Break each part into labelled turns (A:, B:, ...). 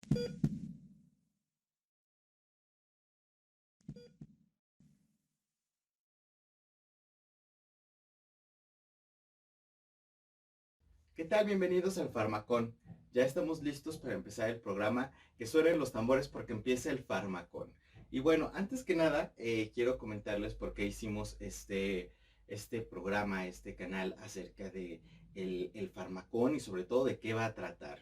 A: ¿Qué tal? Bienvenidos al Farmacón. Ya estamos listos para empezar el programa. Que suenen los tambores porque empieza el Farmacón. Y bueno, antes que nada, quiero comentarles por qué hicimos este programa, este canal acerca de el Farmacón y sobre todo de qué va a tratar.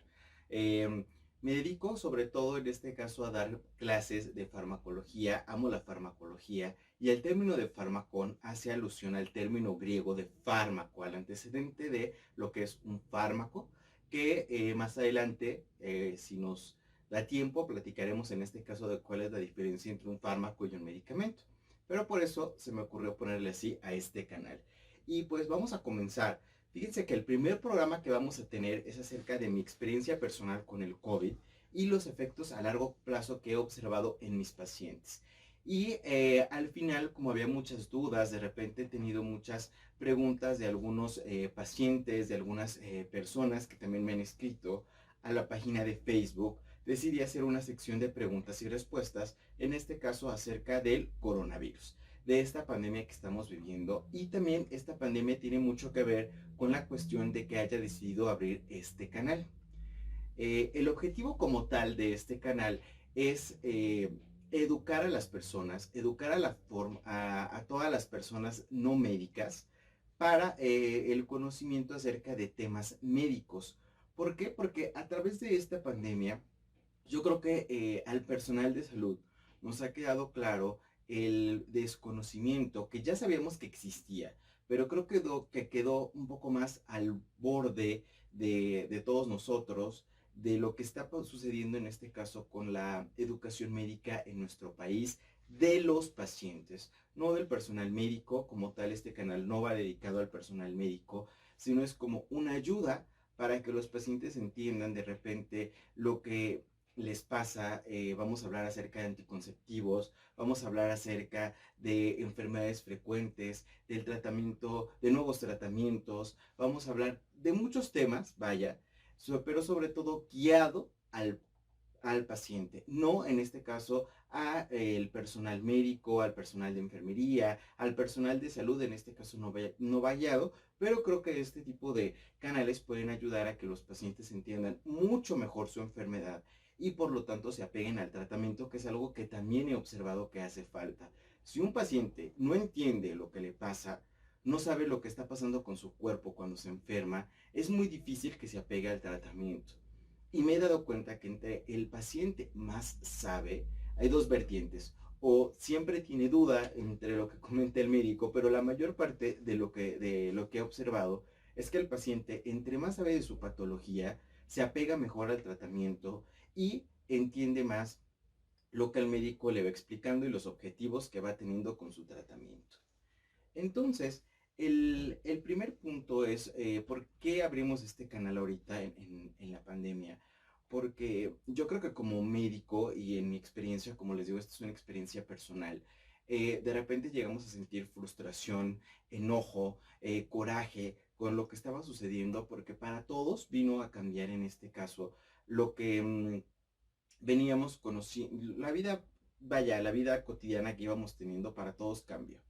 A: Eh, Me dedico sobre todo en este caso a dar clases de farmacología, amo la farmacología y el término de farmacón hace alusión al término griego de fármaco, al antecedente de lo que es un fármaco, que más adelante, si nos da tiempo, platicaremos en este caso de cuál es la diferencia entre un fármaco y un medicamento. Pero por eso se me ocurrió ponerle así a este canal. Y pues vamos a comenzar. Fíjense que el primer programa que vamos a tener es acerca de mi experiencia personal con el COVID y los efectos a largo plazo que he observado en mis pacientes. Y al final, como había muchas dudas, de repente he tenido muchas preguntas de algunos pacientes, de algunas personas que también me han escrito a la página de Facebook, decidí hacer una sección de preguntas y respuestas, en este caso acerca del coronavirus, de esta pandemia que estamos viviendo. Y también esta pandemia tiene mucho que ver con la cuestión de que haya decidido abrir este canal. El objetivo como tal de este canal es educar a las personas, educar a todas las personas no médicas para el conocimiento acerca de temas médicos. ¿Por qué? Porque a través de esta pandemia, yo creo que al personal de salud nos ha quedado claro el desconocimiento que ya sabíamos que existía, pero creo que quedó un poco más al borde de todos nosotros, de lo que está sucediendo en este caso con la educación médica en nuestro país, de los pacientes, no del personal médico. Como tal, este canal no va dedicado al personal médico, sino es como una ayuda para que los pacientes entiendan de repente lo que les pasa. Vamos a hablar acerca de anticonceptivos, vamos a hablar acerca de enfermedades frecuentes, del tratamiento, de nuevos tratamientos, vamos a hablar de muchos temas, vaya, pero sobre todo guiado al paciente, no en este caso al personal médico, al personal de enfermería, al personal de salud, en este caso no va guiado, pero creo que este tipo de canales pueden ayudar a que los pacientes entiendan mucho mejor su enfermedad y por lo tanto se apeguen al tratamiento, que es algo que también he observado que hace falta. Si un paciente no entiende lo que le pasa, no sabe lo que está pasando con su cuerpo cuando se enferma, es muy difícil que se apegue al tratamiento. Y me he dado cuenta que entre el paciente más sabe, hay dos vertientes. O siempre tiene duda entre lo que comenta el médico, pero la mayor parte de lo que he observado es que el paciente, entre más sabe de su patología, se apega mejor al tratamiento y entiende más lo que el médico le va explicando y los objetivos que va teniendo con su tratamiento. Entonces, el primer punto es por qué abrimos este canal ahorita en la pandemia. Porque yo creo que como médico y en mi experiencia, como les digo, esta es una experiencia personal, de repente llegamos a sentir frustración, enojo, coraje con lo que estaba sucediendo, porque para todos vino a cambiar en este caso lo que veníamos conociendo, la vida, vaya, la vida cotidiana que íbamos teniendo, para todos cambió,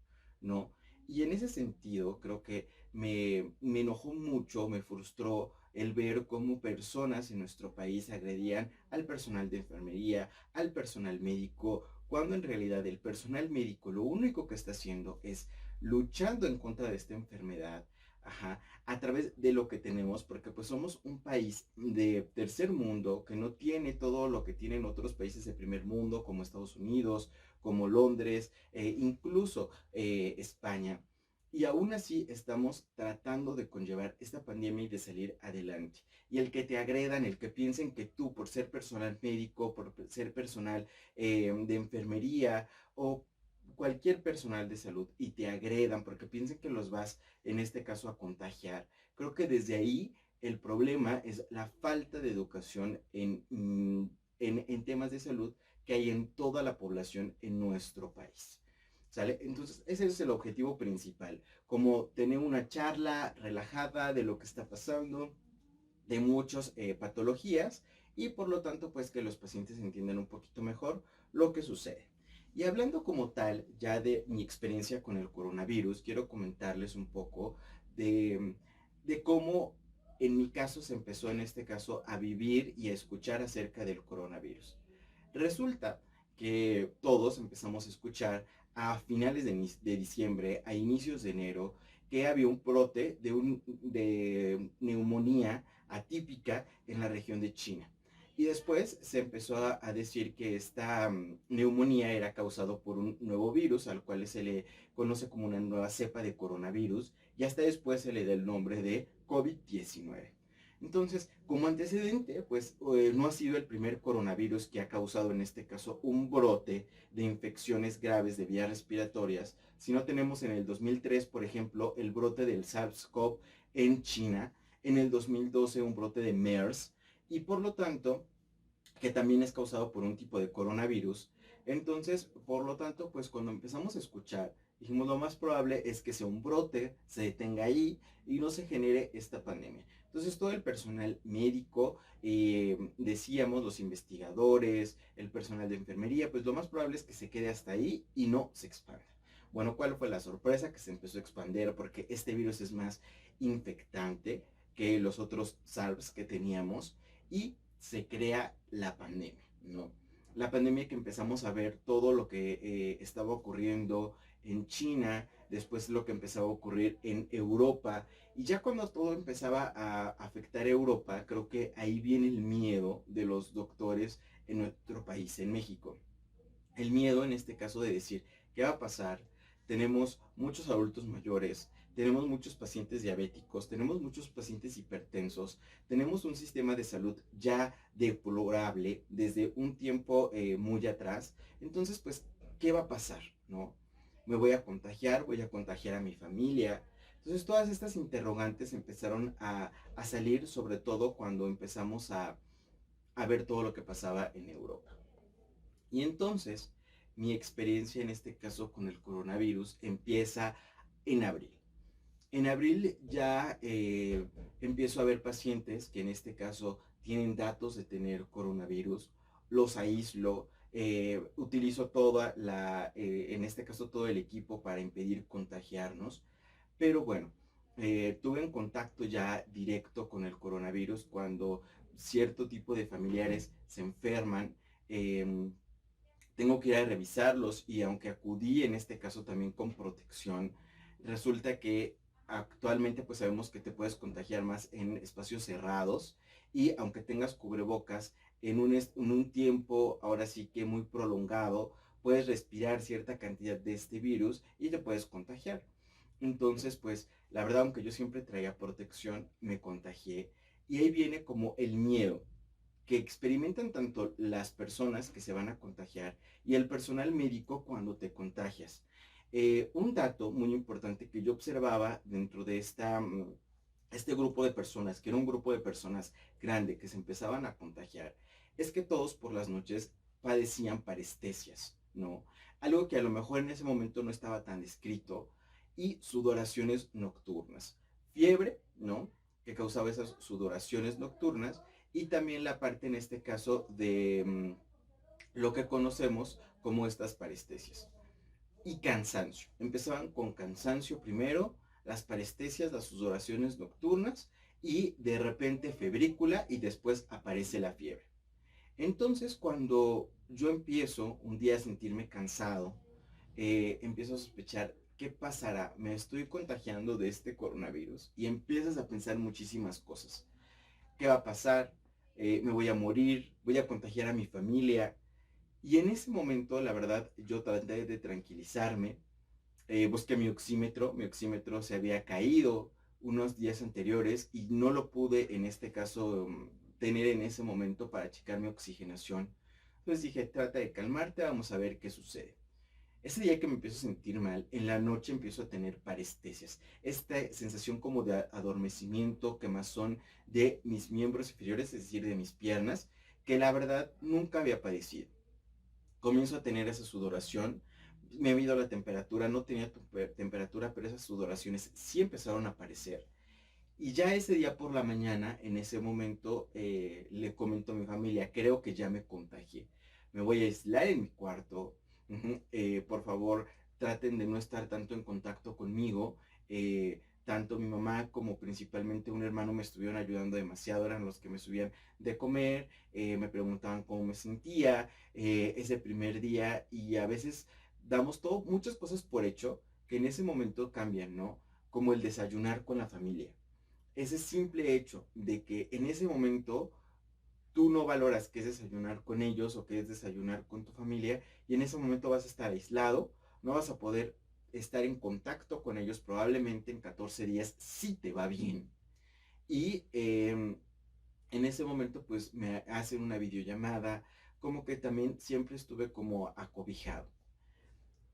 A: ¿no? Y en ese sentido, creo que me enojó mucho, me frustró el ver cómo personas en nuestro país agredían al personal de enfermería, al personal médico, cuando en realidad el personal médico lo único que está haciendo es luchando en contra de esta enfermedad, ajá, a través de lo que tenemos, porque pues somos un país de tercer mundo que no tiene todo lo que tienen otros países de primer mundo, como Estados Unidos, como Londres, incluso España. Y aún así estamos tratando de conllevar esta pandemia y de salir adelante. Y el que te agredan, el que piensen que tú, por ser personal médico, por ser personal de enfermería o cualquier personal de salud, y te agredan porque piensen que los vas, en este caso, a contagiar. Creo que desde ahí el problema es la falta de educación en temas de salud que hay en toda la población en nuestro país. ¿Sale? Entonces, ese es el objetivo principal, como tener una charla relajada de lo que está pasando, de muchas patologías y por lo tanto pues que los pacientes entiendan un poquito mejor lo que sucede. Y hablando como tal ya de mi experiencia con el coronavirus, quiero comentarles un poco de cómo en mi caso se empezó en este caso a vivir y a escuchar acerca del coronavirus. Resulta que todos empezamos a escuchar a finales de diciembre, a inicios de enero, que había un brote de neumonía atípica en la región de China. Y después se empezó a decir que esta neumonía era causado por un nuevo virus, al cual se le conoce como una nueva cepa de coronavirus, y hasta después se le da el nombre de COVID-19. Entonces, como antecedente, pues no ha sido el primer coronavirus que ha causado en este caso un brote de infecciones graves de vías respiratorias, sino tenemos en el 2003, por ejemplo, el brote del SARS-CoV en China, en el 2012 un brote de MERS, y por lo tanto, que también es causado por un tipo de coronavirus. Entonces, por lo tanto, pues cuando empezamos a escuchar, dijimos lo más probable es que sea un brote, se detenga ahí y no se genere esta pandemia. Entonces, todo el personal médico, decíamos, los investigadores, el personal de enfermería, pues lo más probable es que se quede hasta ahí y no se expanda. Bueno, ¿cuál fue la sorpresa? Que se empezó a expandir porque este virus es más infectante que los otros SARS que teníamos y se crea la pandemia, ¿no? La pandemia que empezamos a ver todo lo que estaba ocurriendo en China, después lo que empezaba a ocurrir en Europa, y ya cuando todo empezaba a afectar a Europa, creo que ahí viene el miedo de los doctores en nuestro país, en México. El miedo en este caso de decir, ¿qué va a pasar? Tenemos muchos adultos mayores, tenemos muchos pacientes diabéticos, tenemos muchos pacientes hipertensos, tenemos un sistema de salud ya deplorable desde un tiempo muy atrás. Entonces, pues, ¿qué va a pasar? ¿No? Me voy a contagiar a mi familia. Entonces, todas estas interrogantes empezaron a salir, sobre todo cuando empezamos a ver todo lo que pasaba en Europa. Y entonces, mi experiencia en este caso con el coronavirus empieza en abril. En abril ya empiezo a ver pacientes que en este caso tienen datos de tener coronavirus, los aíslo, utilizo en este caso todo el equipo para impedir contagiarnos, pero bueno, tuve un contacto ya directo con el coronavirus cuando cierto tipo de familiares se enferman. em, Tengo que ir a revisarlos y aunque acudí en este caso también con protección, resulta que actualmente pues sabemos que te puedes contagiar más en espacios cerrados y aunque tengas cubrebocas en un tiempo ahora sí que muy prolongado, puedes respirar cierta cantidad de este virus y te puedes contagiar. Entonces pues la verdad aunque yo siempre traía protección, me contagié y ahí viene como el miedo que experimentan tanto las personas que se van a contagiar y el personal médico cuando te contagias. Un dato muy importante que yo observaba dentro de este grupo de personas, que era un grupo de personas grande que se empezaban a contagiar, es que todos por las noches padecían parestesias, ¿no? Algo que a lo mejor en ese momento no estaba tan descrito, y sudoraciones nocturnas. Fiebre, ¿no? Que causaba esas sudoraciones nocturnas y también la parte en este caso de lo que conocemos como estas parestesias. Y cansancio. Empezaban con cansancio primero, las parestesias, las sudoraciones nocturnas y de repente febrícula y después aparece la fiebre. Entonces cuando yo empiezo un día a sentirme cansado, empiezo a sospechar qué pasará, me estoy contagiando de este coronavirus y empiezas a pensar muchísimas cosas. ¿Qué va a pasar? Me voy a morir, voy a contagiar a mi familia. Y en ese momento, la verdad, yo traté de tranquilizarme. Busqué mi oxímetro se había caído unos días anteriores y no lo pude en este caso tener en ese momento para checar mi oxigenación. Entonces dije, trata de calmarte, vamos a ver qué sucede. Ese día que me empiezo a sentir mal, en la noche empiezo a tener parestesias. Esta sensación como de adormecimiento, quemazón de mis miembros inferiores, es decir, de mis piernas, que la verdad nunca había padecido. Comienzo a tener esa sudoración, me ha ido la temperatura, no tenía temperatura, pero esas sudoraciones sí empezaron a aparecer. Y ya ese día por la mañana, en ese momento, le comento a mi familia, creo que ya me contagié. Me voy a aislar en mi cuarto. Por favor, traten de no estar tanto en contacto conmigo. Tanto mi mamá como principalmente un hermano me estuvieron ayudando demasiado, eran los que me subían de comer, me preguntaban cómo me sentía ese primer día y a veces damos muchas cosas por hecho que en ese momento cambian, ¿no? Como el desayunar con la familia. Ese simple hecho de que en ese momento tú no valoras qué es desayunar con ellos o qué es desayunar con tu familia y en ese momento vas a estar aislado, no vas a poder estar en contacto con ellos probablemente en 14 días si te va bien. Y en ese momento pues me hacen una videollamada, como que también siempre estuve como acobijado.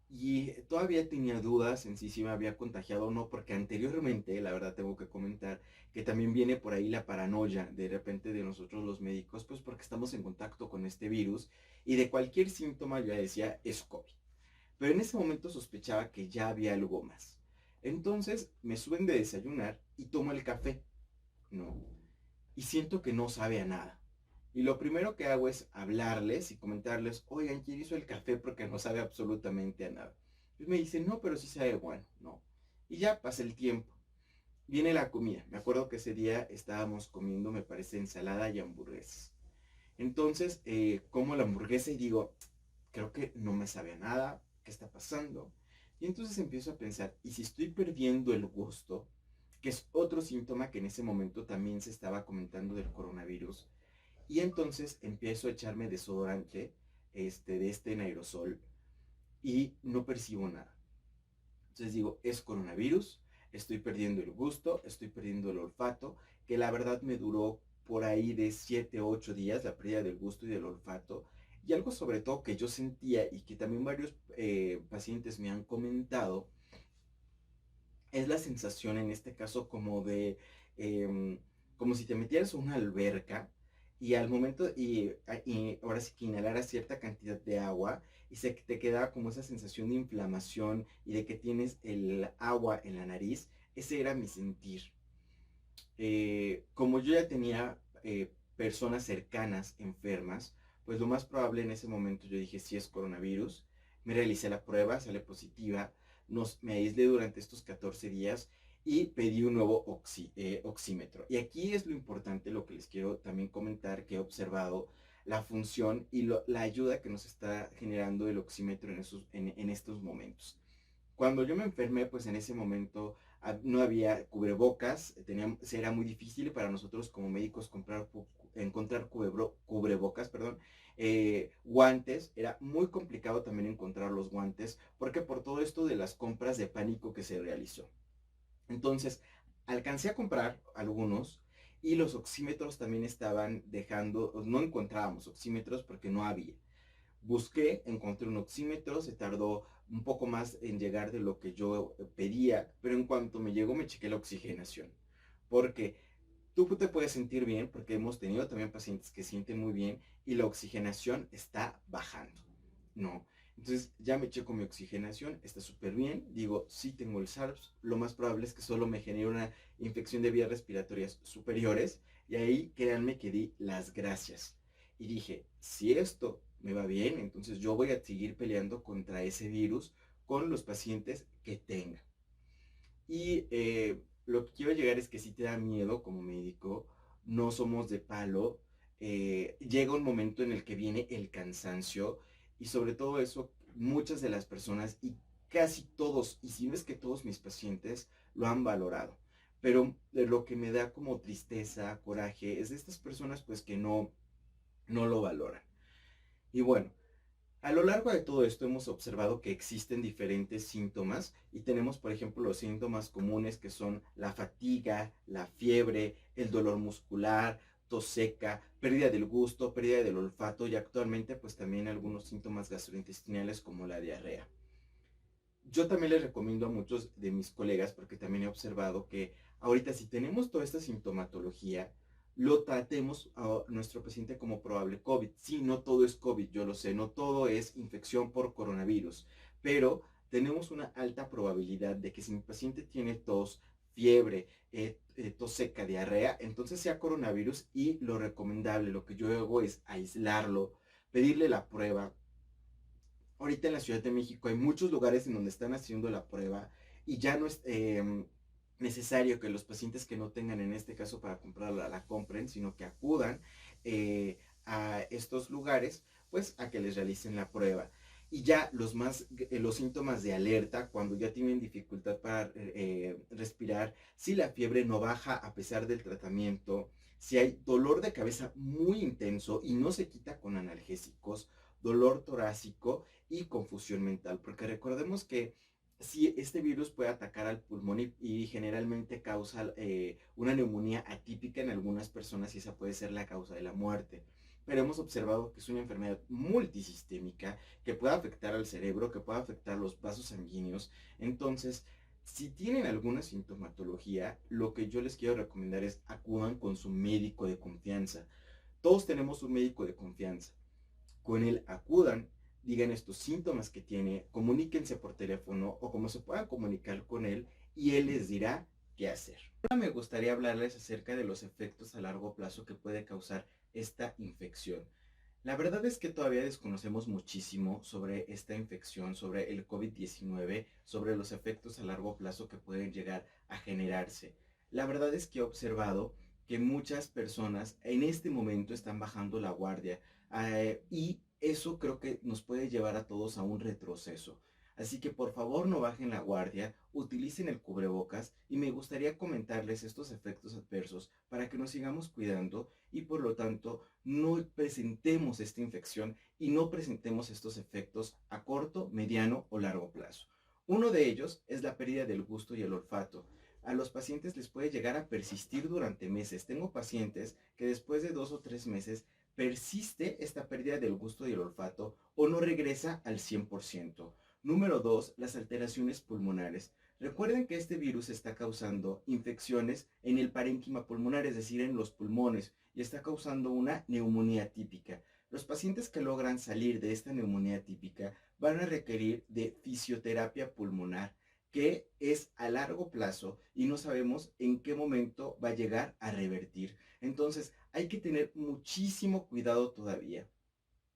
A: Y todavía tenía dudas en si me había contagiado o no, porque anteriormente, la verdad tengo que comentar, que también viene por ahí la paranoia de repente de nosotros los médicos, pues porque estamos en contacto con este virus y de cualquier síntoma yo decía es COVID. Pero en ese momento sospechaba que ya había algo más. Entonces me suben de desayunar y tomo el café, ¿no? Y siento que no sabe a nada. Y lo primero que hago es hablarles y comentarles, oigan, ¿quién hizo el café? Porque no sabe absolutamente a nada. Y me dicen, no, pero sí sabe bueno, no. Y ya pasa el tiempo. Viene la comida. Me acuerdo que ese día estábamos comiendo, me parece, ensalada y hamburguesas. Entonces, como la hamburguesa y digo, creo que no me sabe a nada, ¿qué está pasando? Y entonces empiezo a pensar, ¿y si estoy perdiendo el gusto? Que es otro síntoma que en ese momento también se estaba comentando del coronavirus. Y entonces empiezo a echarme desodorante de este en aerosol y no percibo nada. Entonces digo, es coronavirus, estoy perdiendo el gusto, estoy perdiendo el olfato, que la verdad me duró por ahí de 7 o 8 días la pérdida del gusto y del olfato. Y algo sobre todo que yo sentía y que también varios pacientes me han comentado, es la sensación en este caso como de, como si te metieras a una alberca y al momento, y ahora sí que inhalaras cierta cantidad de agua y se te queda como esa sensación de inflamación y de que tienes el agua en la nariz, ese era mi sentir. Como yo ya tenía personas cercanas enfermas, pues lo más probable en ese momento yo dije, si es coronavirus, me realicé la prueba, sale positiva, me aislé durante estos 14 días y pedí un nuevo oxímetro. Y aquí es lo importante, lo que les quiero también comentar, que he observado la función y la ayuda que nos está generando el oxímetro en estos momentos. Cuando yo me enfermé, pues en ese momento no había cubrebocas, era muy difícil para nosotros como médicos encontrar cubrebocas, perdón, guantes, era muy complicado también encontrar los guantes, porque por todo esto de las compras de pánico que se realizó. Entonces, alcancé a comprar algunos y los oxímetros también estaban dejando, no encontrábamos oxímetros porque no había. Busqué, encontré un oxímetro, se tardó un poco más en llegar de lo que yo pedía, pero en cuanto me llegó me chequé la oxigenación. Porque tú te puedes sentir bien, porque hemos tenido también pacientes que sienten muy bien y la oxigenación está bajando, ¿no? Entonces ya me checo mi oxigenación, está súper bien, digo, sí tengo el SARS, lo más probable es que solo me genere una infección de vías respiratorias superiores y ahí créanme que di las gracias. Y dije, si esto me va bien, entonces yo voy a seguir peleando contra ese virus con los pacientes que tenga. Y lo que quiero llegar es que si te da miedo como médico, no somos de palo, llega un momento en el que viene el cansancio y sobre todo eso muchas de las personas y casi todos, y si no es que todos mis pacientes lo han valorado, pero de lo que me da como tristeza, coraje, es de estas personas pues que no lo valoran. Y bueno, a lo largo de todo esto hemos observado que existen diferentes síntomas y tenemos, por ejemplo, los síntomas comunes que son la fatiga, la fiebre, el dolor muscular, tos seca, pérdida del gusto, pérdida del olfato y actualmente pues también algunos síntomas gastrointestinales como la diarrea. Yo también les recomiendo a muchos de mis colegas, porque también he observado que ahorita si tenemos toda esta sintomatología, lo tratemos a nuestro paciente como probable COVID. Sí, no todo es COVID, yo lo sé, no todo es infección por coronavirus, pero tenemos una alta probabilidad de que si mi paciente tiene tos, fiebre, tos seca, diarrea, entonces sea coronavirus y lo recomendable, lo que yo hago es aislarlo, pedirle la prueba. Ahorita en la Ciudad de México hay muchos lugares en donde están haciendo la prueba y ya no es necesario que los pacientes que no tengan en este caso para comprarla la compren, sino que acudan a estos lugares pues a que les realicen la prueba. Y ya los síntomas de alerta, cuando ya tienen dificultad para respirar, si la fiebre no baja a pesar del tratamiento, si hay dolor de cabeza muy intenso y no se quita con analgésicos, dolor torácico y confusión mental, porque recordemos que si este virus puede atacar al pulmón y generalmente causa una neumonía atípica en algunas personas y esa puede ser la causa de la muerte. Pero hemos observado que es una enfermedad multisistémica que puede afectar al cerebro, que puede afectar los vasos sanguíneos. Entonces, si tienen alguna sintomatología, lo que yo les quiero recomendar es acudan con su médico de confianza. Todos tenemos un médico de confianza. Con él acudan, digan estos síntomas que tiene, comuníquense por teléfono o como se puedan comunicar con él y él les dirá qué hacer. Ahora me gustaría hablarles acerca de los efectos a largo plazo que puede causar esta infección. La verdad es que todavía desconocemos muchísimo sobre esta infección, sobre el COVID-19, sobre los efectos a largo plazo que pueden llegar a generarse. La verdad es que he observado que muchas personas en este momento están bajando la guardia y eso creo que nos puede llevar a todos a un retroceso. Así que por favor no bajen la guardia, utilicen el cubrebocas y me gustaría comentarles estos efectos adversos para que nos sigamos cuidando y por lo tanto no presentemos esta infección y no presentemos estos efectos a corto, mediano o largo plazo. Uno de ellos es la pérdida del gusto y el olfato. A los pacientes les puede llegar a persistir durante meses. Tengo pacientes que después de 2 o 3 meses persiste esta pérdida del gusto y el olfato o no regresa al 100%. Número 2, las alteraciones pulmonares. Recuerden que este virus está causando infecciones en el parénquima pulmonar, es decir, en los pulmones, y está causando una neumonía típica. Los pacientes que logran salir de esta neumonía típica van a requerir de fisioterapia pulmonar, que es a largo plazo y no sabemos en qué momento va a llegar a revertir. Entonces hay que tener muchísimo cuidado todavía.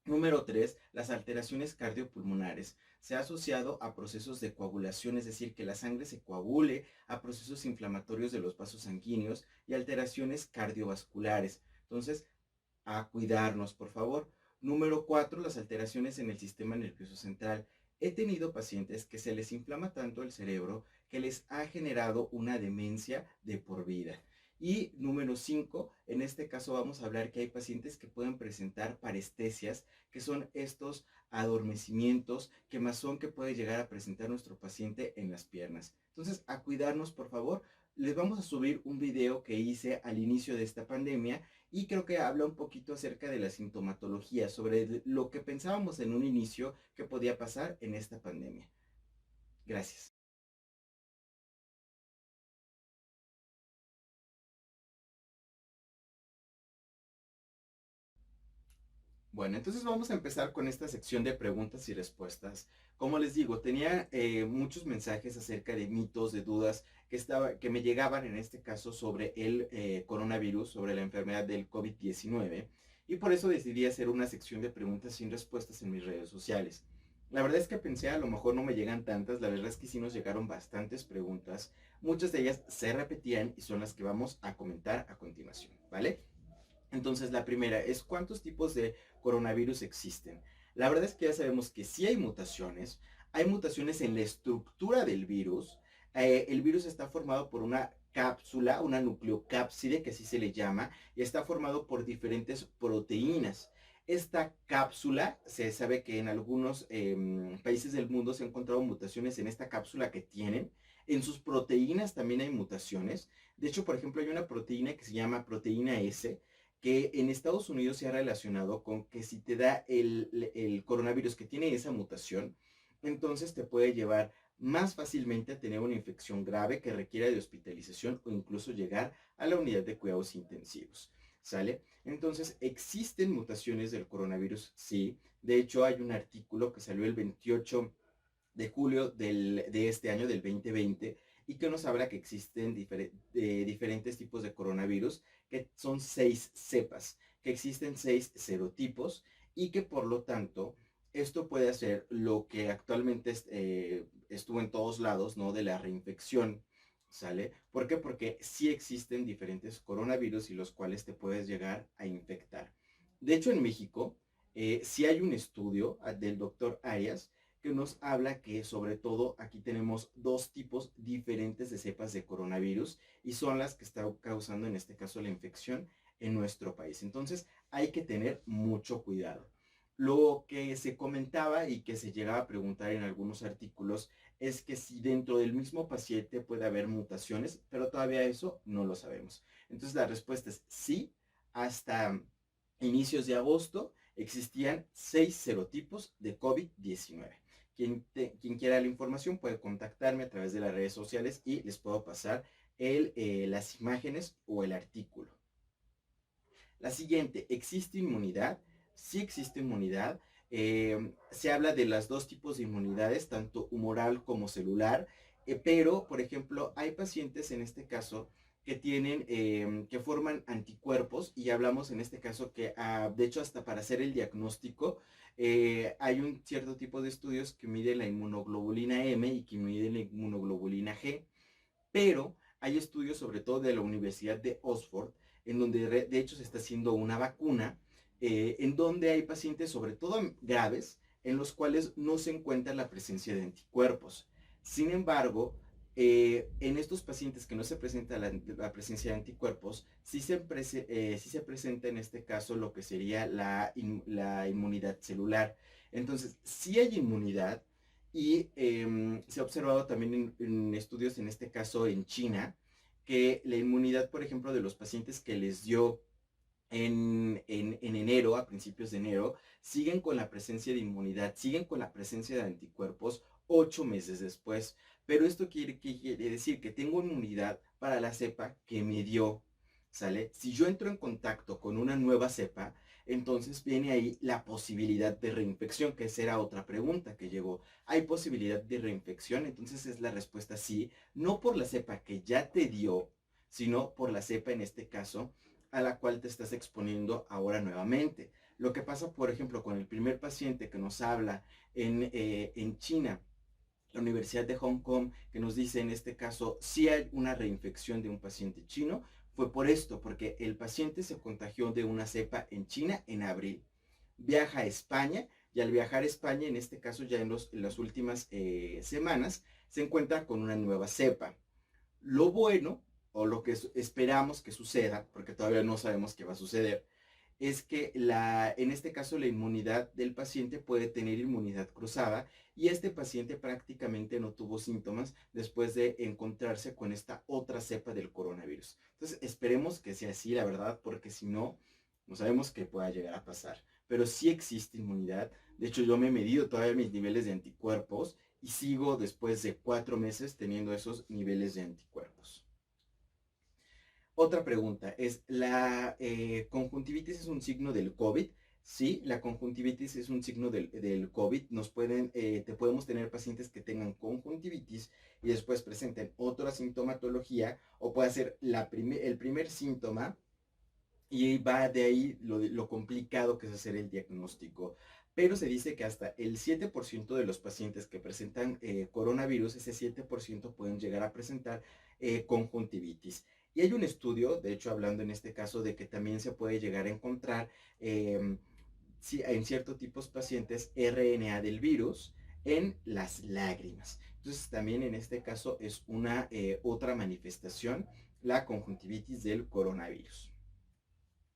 A: Número 3, las alteraciones cardiopulmonares. Se ha asociado a procesos de coagulación, es decir, que la sangre se coagule, a procesos inflamatorios de los vasos sanguíneos y alteraciones cardiovasculares. Entonces, a cuidarnos, por favor. Número 4, las alteraciones en el sistema nervioso central. He tenido pacientes que se les inflama tanto el cerebro que les ha generado una demencia de por vida. Y número 5, en este caso vamos a hablar que hay pacientes que pueden presentar parestesias, que son estos adormecimientos, quemazón que puede llegar a presentar nuestro paciente en las piernas. Entonces, a cuidarnos, por favor. Les vamos a subir un video que hice al inicio de esta pandemia y creo que habla un poquito acerca de la sintomatología, sobre lo que pensábamos en un inicio que podía pasar en esta pandemia. Gracias. Bueno, entonces vamos a empezar con esta sección de preguntas y respuestas. Como les digo, tenía muchos mensajes acerca de mitos, de dudas que me llegaban en este caso sobre el coronavirus, sobre la enfermedad del COVID-19, y por eso decidí hacer una sección de preguntas sin respuestas en mis redes sociales. La verdad es que pensé, a lo mejor no me llegan tantas, la verdad es que sí nos llegaron bastantes preguntas, muchas de ellas se repetían y son las que vamos a comentar a continuación, ¿vale? Entonces, la primera es ¿cuántos tipos de coronavirus existen? La verdad es que ya sabemos que sí hay mutaciones en la estructura del virus. El virus está formado por una cápsula, una nucleocápside, que así se le llama, y está formado por diferentes proteínas. Esta cápsula, se sabe que en algunos países del mundo se han encontrado mutaciones en esta cápsula que tienen. En sus proteínas también hay mutaciones. De hecho, por ejemplo, hay una proteína que se llama proteína S, que en Estados Unidos se ha relacionado con que si te da el coronavirus que tiene esa mutación, entonces te puede llevar más fácilmente a tener una infección grave que requiera de hospitalización o incluso llegar a la unidad de cuidados intensivos. ¿Sale? Entonces, ¿existen mutaciones del coronavirus? Sí. De hecho, hay un artículo que salió el 28 de julio de este año, del 2020, y que nos habla que existen diferentes tipos de coronavirus, que son 6 cepas, que existen 6 serotipos y que por lo tanto esto puede hacer lo que actualmente estuvo en todos lados, ¿no? De la reinfección, ¿sale? ¿Por qué? Porque sí existen diferentes coronavirus y los cuales te puedes llegar a infectar. De hecho, en México, sí hay un estudio del doctor Arias que nos habla que sobre todo aquí tenemos dos tipos diferentes de cepas de coronavirus y son las que están causando en este caso la infección en nuestro país. Entonces hay que tener mucho cuidado. Lo que se comentaba y que se llegaba a preguntar en algunos artículos es que si dentro del mismo paciente puede haber mutaciones, pero todavía eso no lo sabemos. Entonces la respuesta es sí. Hasta inicios de agosto existían 6 serotipos de COVID-19. Quien quiera la información puede contactarme a través de las redes sociales y les puedo pasar las imágenes o el artículo. La siguiente, ¿existe inmunidad? Sí existe inmunidad. Se habla de los dos tipos de inmunidades, tanto humoral como celular, pero, por ejemplo, hay pacientes en este caso que tienen, que forman anticuerpos y hablamos en este caso que, de hecho, hasta para hacer el diagnóstico, hay un cierto tipo de estudios que miden la inmunoglobulina M y que miden la inmunoglobulina G, pero hay estudios sobre todo de la Universidad de Oxford, en donde de hecho se está haciendo una vacuna, en donde hay pacientes, sobre todo graves, en los cuales no se encuentra la presencia de anticuerpos. Sin embargo, en estos pacientes que no se presenta la presencia de anticuerpos, sí se presenta en este caso lo que sería la inmunidad celular. Entonces, sí hay inmunidad, y se ha observado también en estudios, en este caso en China, que la inmunidad, por ejemplo, de los pacientes que les dio en enero, a principios de enero, siguen con la presencia de inmunidad, siguen con la presencia de anticuerpos 8 meses después. Pero esto quiere decir que tengo inmunidad para la cepa que me dio, ¿sale? Si yo entro en contacto con una nueva cepa, entonces viene ahí la posibilidad de reinfección, que esa era otra pregunta que llegó. ¿Hay posibilidad de reinfección? Entonces es la respuesta sí, no por la cepa que ya te dio, sino por la cepa en este caso a la cual te estás exponiendo ahora nuevamente. Lo que pasa, por ejemplo, con el primer paciente que nos habla en China, la Universidad de Hong Kong, que nos dice en este caso si hay una reinfección de un paciente chino, fue por esto, porque el paciente se contagió de una cepa en China en abril. Viaja a España y al viajar a España, en este caso ya en las últimas semanas, se encuentra con una nueva cepa. Lo bueno, o lo que esperamos que suceda, porque todavía no sabemos qué va a suceder, es que en este caso la inmunidad del paciente puede tener inmunidad cruzada y este paciente prácticamente no tuvo síntomas después de encontrarse con esta otra cepa del coronavirus. Entonces esperemos que sea así, la verdad, porque si no, no sabemos qué pueda llegar a pasar. Pero sí existe inmunidad. De hecho, yo me he medido todavía mis niveles de anticuerpos y sigo después de 4 meses teniendo esos niveles de anticuerpos. Otra pregunta es, ¿la conjuntivitis es un signo del COVID? Sí, la conjuntivitis es un signo del COVID. Te podemos tener pacientes que tengan conjuntivitis y después presenten otra sintomatología, o puede ser el primer síntoma y va de ahí lo complicado que es hacer el diagnóstico. Pero se dice que hasta el 7% de los pacientes que presentan coronavirus, ese 7% pueden llegar a presentar conjuntivitis. Y hay un estudio, de hecho, hablando en este caso de que también se puede llegar a encontrar en ciertos tipos pacientes RNA del virus en las lágrimas. Entonces también en este caso es una otra manifestación, la conjuntivitis del coronavirus.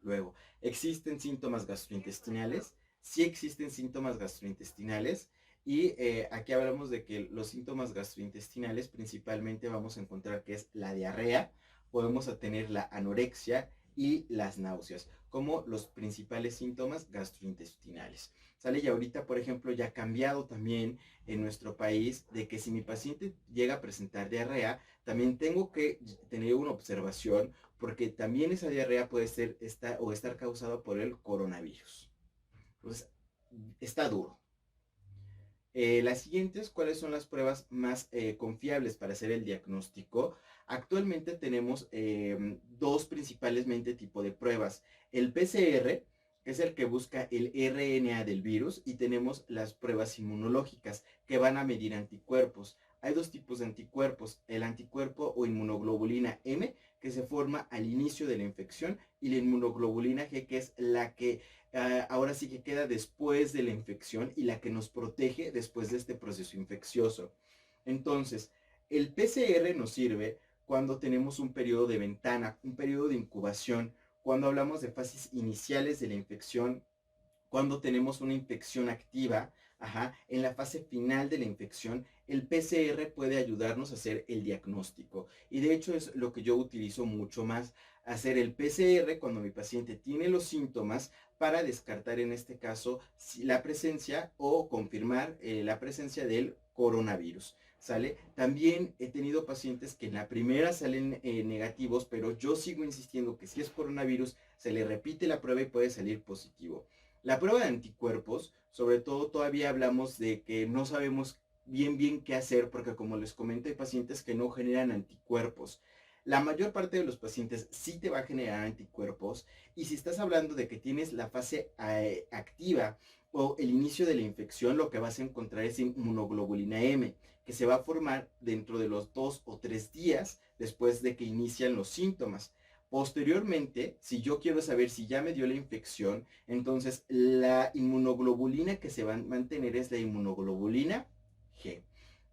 A: Luego, ¿existen síntomas gastrointestinales? Sí existen síntomas gastrointestinales y aquí hablamos de que los síntomas gastrointestinales principalmente vamos a encontrar que es la diarrea, podemos tener la anorexia y las náuseas como los principales síntomas gastrointestinales. ¿Sale? Y ahorita, por ejemplo, ya ha cambiado también en nuestro país de que si mi paciente llega a presentar diarrea, también tengo que tener una observación porque también esa diarrea puede ser estar causada por el coronavirus. Entonces, está duro. Las siguientes, ¿cuáles son las pruebas más confiables para hacer el diagnóstico? Actualmente tenemos dos principalmente tipo de pruebas. El PCR, que es el que busca el RNA del virus, y tenemos las pruebas inmunológicas, que van a medir anticuerpos. Hay dos tipos de anticuerpos, el anticuerpo o inmunoglobulina M, que se forma al inicio de la infección, y la inmunoglobulina G, que es la que ahora sí que queda después de la infección y la que nos protege después de este proceso infeccioso. Entonces, el PCR nos sirve cuando tenemos un periodo de ventana, un periodo de incubación, cuando hablamos de fases iniciales de la infección, cuando tenemos una infección activa, en la fase final de la infección, el PCR puede ayudarnos a hacer el diagnóstico. Y de hecho es lo que yo utilizo mucho más, hacer el PCR cuando mi paciente tiene los síntomas para descartar en este caso la presencia o confirmar la presencia del coronavirus. ¿Sale? También he tenido pacientes que en la primera salen negativos, pero yo sigo insistiendo que si es coronavirus, se le repite la prueba y puede salir positivo. La prueba de anticuerpos, sobre todo todavía hablamos de que no sabemos bien qué hacer, porque como les comento, hay pacientes que no generan anticuerpos. La mayor parte de los pacientes sí te va a generar anticuerpos, y si estás hablando de que tienes la fase activa o el inicio de la infección, lo que vas a encontrar es inmunoglobulina M, que se va a formar dentro de los 2 o 3 días después de que inician los síntomas. Posteriormente, si yo quiero saber si ya me dio la infección, entonces la inmunoglobulina que se va a mantener es la inmunoglobulina G.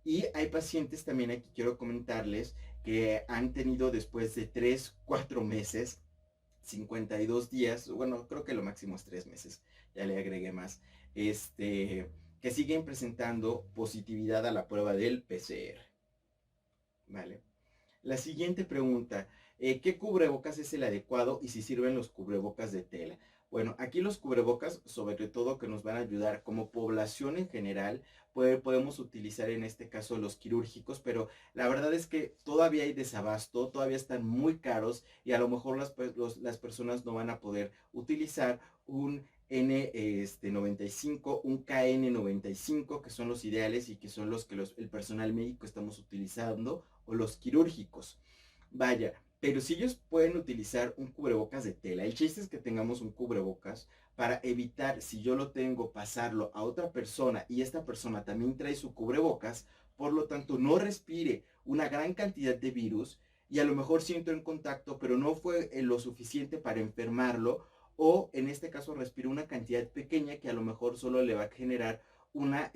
A: Y hay pacientes también, aquí quiero comentarles, que han tenido después de 3, 4 meses, 52 días, bueno, creo que lo máximo es 3 meses, ya le agregué más, que siguen presentando positividad a la prueba del PCR. ¿Vale? La siguiente pregunta, ¿qué cubrebocas es el adecuado y si sirven los cubrebocas de tela? Bueno, aquí los cubrebocas, sobre todo que nos van a ayudar como población en general, podemos utilizar en este caso los quirúrgicos, pero la verdad es que todavía hay desabasto, todavía están muy caros y a lo mejor las personas no van a poder utilizar un N95, un KN95, que son los ideales y que son los que el personal médico estamos utilizando, o los quirúrgicos. Vaya, pero si ellos pueden utilizar un cubrebocas de tela, el chiste es que tengamos un cubrebocas para evitar, si yo lo tengo, pasarlo a otra persona y esta persona también trae su cubrebocas, por lo tanto no respire una gran cantidad de virus y a lo mejor siento en contacto, pero no fue lo suficiente para enfermarlo, o en este caso respire una cantidad pequeña que a lo mejor solo le va a generar una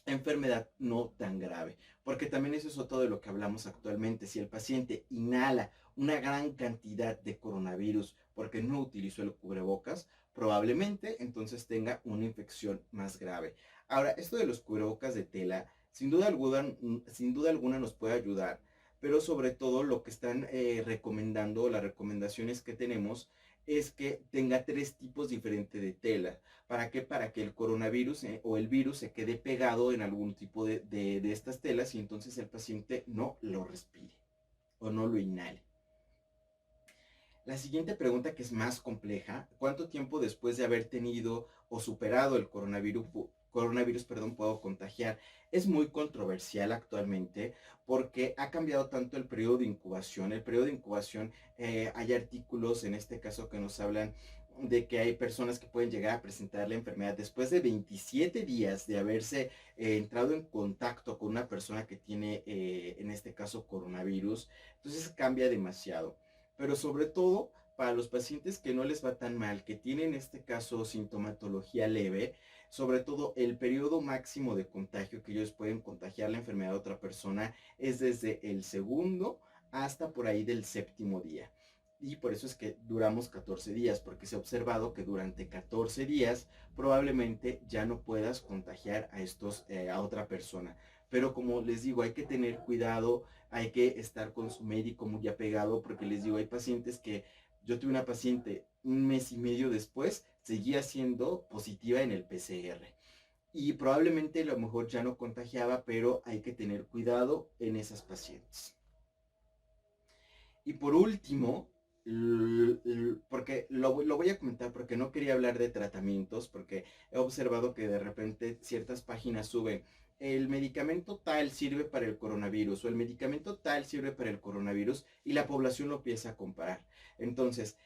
A: enfermedad no tan grave. Porque también eso es otro de lo que hablamos actualmente. Si el paciente inhala una gran cantidad de coronavirus porque no utilizó el cubrebocas, probablemente entonces tenga una infección más grave. Ahora, esto de los cubrebocas de tela, sin duda alguna nos puede ayudar, pero sobre todo lo que están recomendando, las recomendaciones que tenemos, es que tenga 3 tipos diferentes de tela. ¿Para qué? Para que el coronavirus o el virus se quede pegado en algún tipo de estas telas y entonces el paciente no lo respire o no lo inhale. La siguiente pregunta, que es más compleja: ¿cuánto tiempo después de haber tenido o superado el coronavirus, puedo contagiar? Es muy controversial actualmente porque ha cambiado tanto el periodo de incubación. El periodo de incubación, hay artículos en este caso que nos hablan de que hay personas que pueden llegar a presentar la enfermedad después de 27 días de haberse entrado en contacto con una persona que tiene, en este caso, coronavirus. Entonces cambia demasiado, pero sobre todo para los pacientes que no les va tan mal, que tienen en este caso sintomatología leve, sobre todo el periodo máximo de contagio que ellos pueden contagiar la enfermedad a otra persona es desde el segundo hasta por ahí del 7.º día. Y por eso es que duramos 14 días, porque se ha observado que durante 14 días probablemente ya no puedas contagiar a otra persona. Pero como les digo, hay que tener cuidado, hay que estar con su médico muy apegado, porque les digo, hay pacientes que, yo tuve una paciente 1 mes y medio después, seguía siendo positiva en el PCR. Y probablemente a lo mejor ya no contagiaba, pero hay que tener cuidado en esas pacientes. Y por último, porque lo voy a comentar porque no quería hablar de tratamientos, porque he observado que de repente ciertas páginas suben el medicamento tal sirve para el coronavirus o el medicamento tal sirve para el coronavirus y la población lo empieza a comparar. Entonces,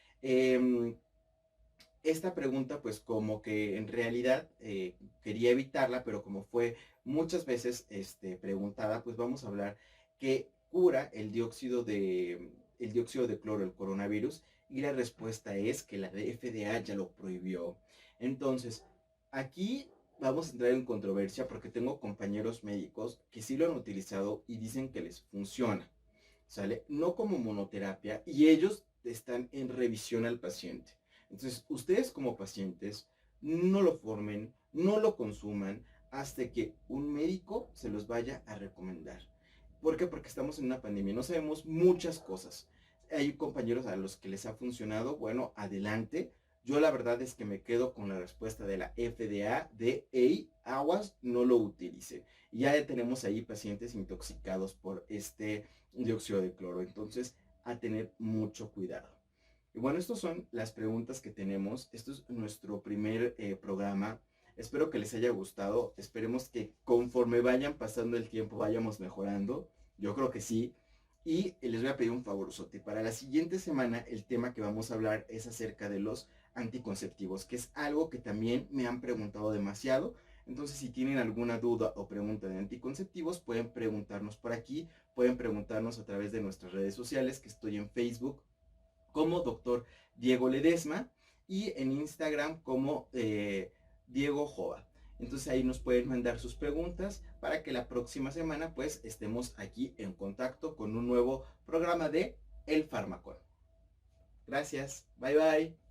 A: esta pregunta pues como que en realidad quería evitarla, pero como fue muchas veces preguntada, pues vamos a hablar que cura el dióxido de cloro, el coronavirus, y la respuesta es que la FDA ya lo prohibió. Entonces, aquí vamos a entrar en controversia porque tengo compañeros médicos que sí lo han utilizado y dicen que les funciona, ¿sale? No como monoterapia y ellos están en revisión al paciente. Entonces, ustedes como pacientes no lo formen, no lo consuman hasta que un médico se los vaya a recomendar. ¿Por qué? Porque estamos en una pandemia, no sabemos muchas cosas. Hay compañeros a los que les ha funcionado, bueno, adelante. Yo la verdad es que me quedo con la respuesta de la FDA de, hey, aguas, no lo utilice. Ya tenemos ahí pacientes intoxicados por este dióxido de cloro, entonces a tener mucho cuidado. Y bueno, estas son las preguntas que tenemos. Esto es nuestro primer programa. Espero que les haya gustado. Esperemos que conforme vayan pasando el tiempo vayamos mejorando. Yo creo que sí. Y les voy a pedir un favorzote. Para la siguiente semana el tema que vamos a hablar es acerca de los anticonceptivos, que es algo que también me han preguntado demasiado. Entonces, si tienen alguna duda o pregunta de anticonceptivos, pueden preguntarnos por aquí, pueden preguntarnos a través de nuestras redes sociales, que estoy en Facebook como Dr. Diego Ledesma y en Instagram como Diego Jova. Entonces ahí nos pueden mandar sus preguntas para que la próxima semana pues estemos aquí en contacto con un nuevo programa de El Fármaco. Gracias, bye bye.